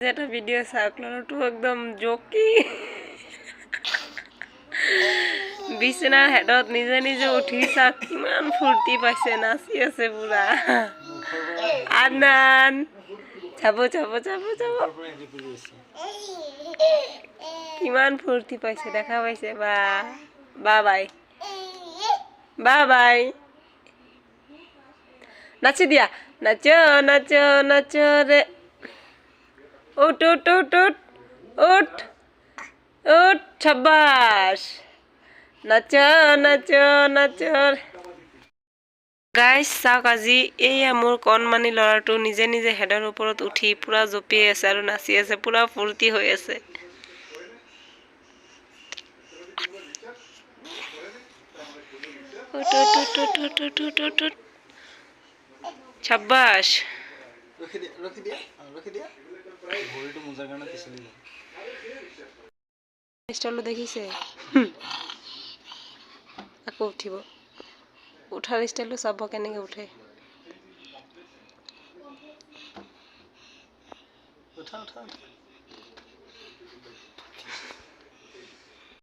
এটা ভিডিও চাকলৰটো একদম জকি বিছনাৰ হেডত নিজে নিজে উঠি চাক কিমান ফূৰ্তি পাইছে নাচি আছে পুৰা আদনান চাব চাব চাব চাব কিমান ফূৰ্তি পাইছে দেখা পাইছে বা বা বাই বা বাই নাচি দিয়া নাচ নাচ নাচ রে উঠ উঠ উঠ উঠ উঠ উঠ শাবাশ নাচ নাচ নাচ গাইস চাওক আজি এইয়া মোৰ কণমানি ল'ৰাটো নিজে নিজে হেডৰ ওপৰত উঠি পুৰা জঁপিয়াই আছে আৰু নাচি আছে পুৰা ফূৰ্তি হৈ আছে উঠ উঠ উঠ উঠ উঠ উঠ উঠ উঠ শাবাশ ৰখি দিয়া ভৰিটো মোজাৰ কাৰণে পিছলি গ'ল ষ্টাইলটো দেখিছে আকৌ উঠিব উঠাৰ ষ্টাইলটো চাব কেনেকৈ উঠে উঠা উঠা উঠা